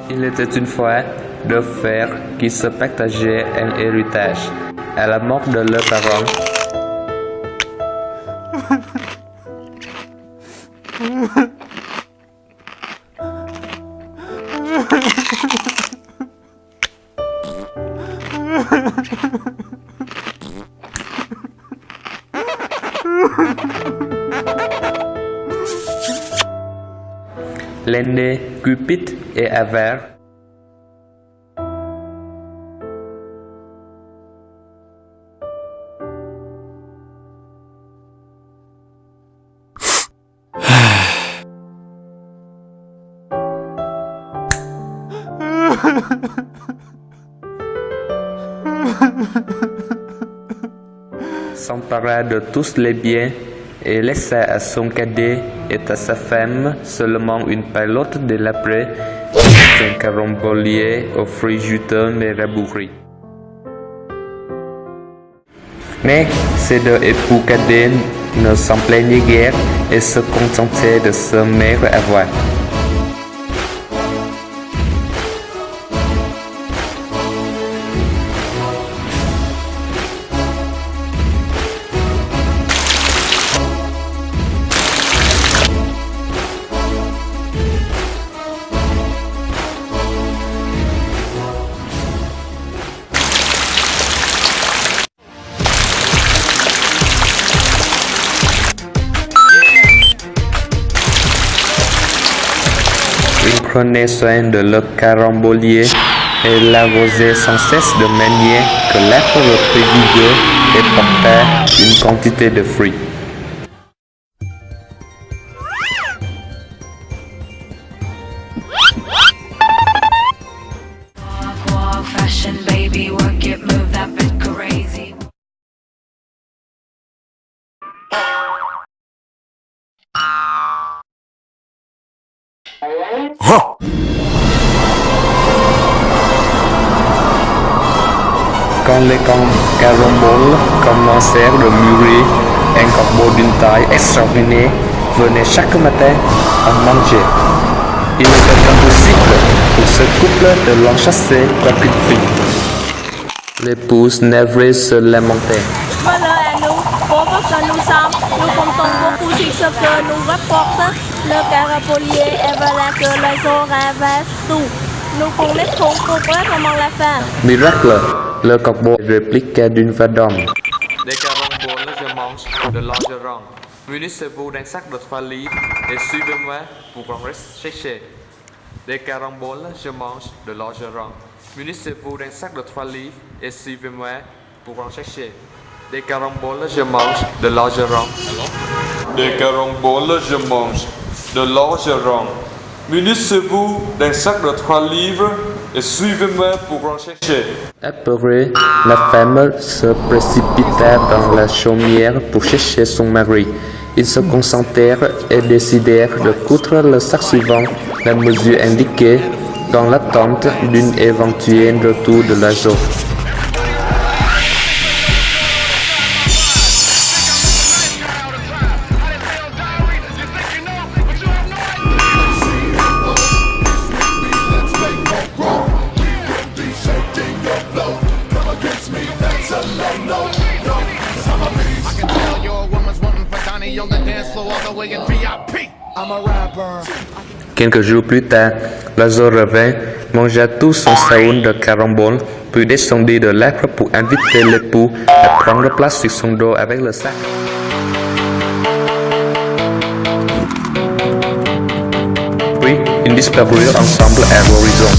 Il était une fois deux frères qui se partageaient un héritage. À la mort de leurs parents, l'aîné cupide et avare. S'empara de tous les biens et laissa à son cadet et à sa femme seulement une pelote délabrée et un carambolier aux fruits juteux mais rabougris. Mais ces deux époux cadets ne s'en plaignaient guère et se contentaient de se mettre à voir. Ils prenaient soin de leur carambolier et l'arrosaient sans cesse de manière que l'arbre reprit vigueur et porta une quantité de fruits. Walk, fashion, baby, work it, move that bit crazy. Quand les caramboles commencèrent de mûrir, un corbeau d'une taille extraordinaire venait chaque matin en manger. Il était impossible pour ce couple de l'enchasser quoiqu'une fille. L'épouse navrée se lamentait. Malheur à nous, pauvres que nous sommes, nous comptons beaucoup sur ce que nous rapporte le carambolier et voilà que les autres ravagent tout. Nous connaissons complètement la femme. Miracle, le corbeau répliqua d'une voix d'homme. Des caramboles, je mange de l'orgeron. Munissez-vous d'un sac de 3 livres et suivez-moi pour en chercher. Des caramboles, je mange de l'orgeron. Munissez-vous d'un sac de 3 livres et suivez-moi pour en chercher. Des caramboles, je mange de l'orgeron. Des caramboles, je mange de l'orgeron. Munissez-vous d'un sac de 3 livres et suivez-moi pour en chercher. Apeurée, la femme se précipita dans la chaumière pour chercher son mari. Ils se concentrèrent et décidèrent de coudre le sac suivant la mesure indiquée dans l'attente d'un éventuel retour de l'oiseau. Quelques jours plus tard, l'oiseau revint, mangea tout son saoul de caramboles, puis descendit de l'arbre pour inviter l'époux à prendre place sur son dos avec le sac. Puis, ils disparurent ensemble à l'horizon.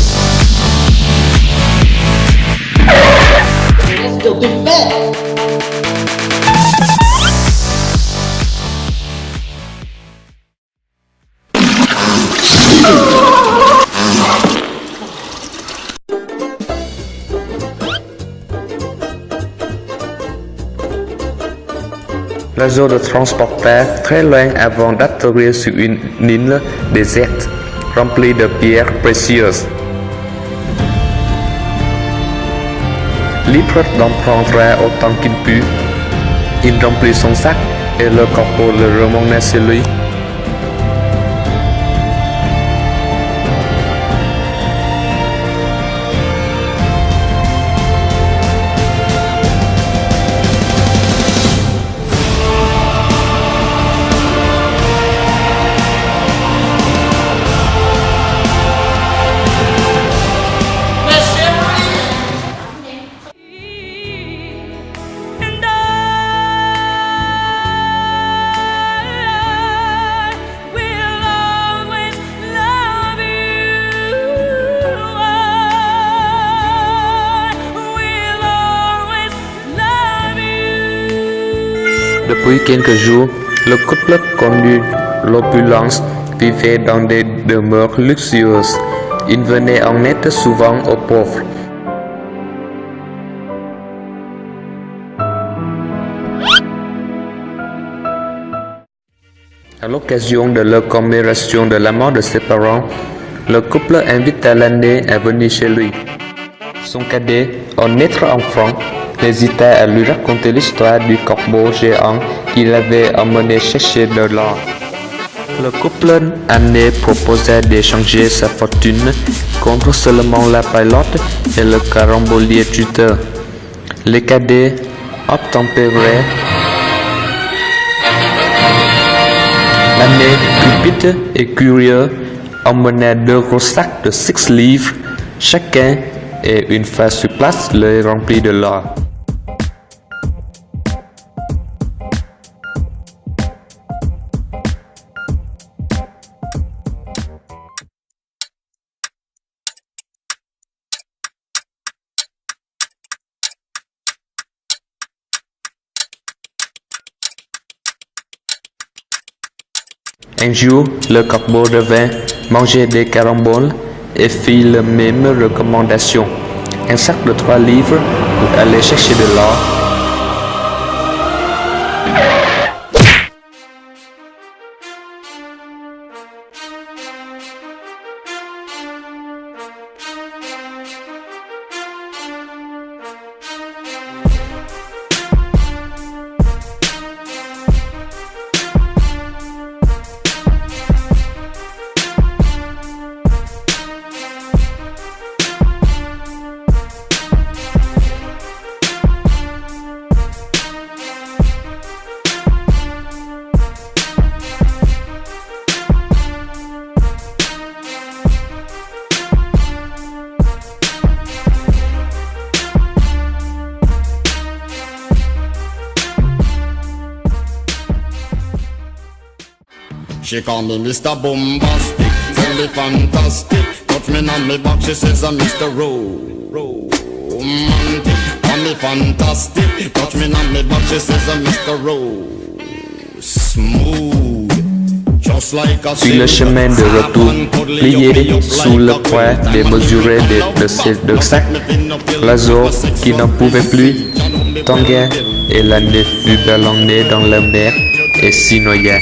L'oiseau le transporta très loin avant d'atterrir sur une île déserte, remplie de pierres précieuses. Libre d'en prendre autant qu'il put, il remplit son sac et le corbeau le remena chez lui. Depuis quelques jours, le couple connu l'opulence vivait dans des demeures luxueuses. Il venait en aide souvent aux pauvres. À l'occasion de leur commémoration de la mort de ses parents, le couple invite l'année à venir chez lui. Son cadet, un être enfant, hésita à lui raconter l'histoire du corbeau géant qu'il avait emmené chercher de l'or. Le couple Anne proposa d'échanger sa fortune contre seulement la pilote et le carambolier tuteur. Les cadets obtempéraient. Anne, cupide et curieux, emmena 2 gros sacs de 6 livres chacun et une fois sur place, les remplit de l'or. Un jour, le corbeau revint manger des caramboles et fit la même recommandation. Un sac de 3 livres pour aller chercher de l'or. She call me Mr. Bombastic, tell me fantastic. Touch me on me back, she says I'm Mr. Romantic. Call me fantastic, touch me on me back, she says I'm Mr. Smooth. Just like a Sur le chemin de retour, plié sous le poids démesuré de ces 2 sacs, l'oiseau qui n'en pouvait plus tangua et l'année fut ballonnée dans la mer et s'y noya.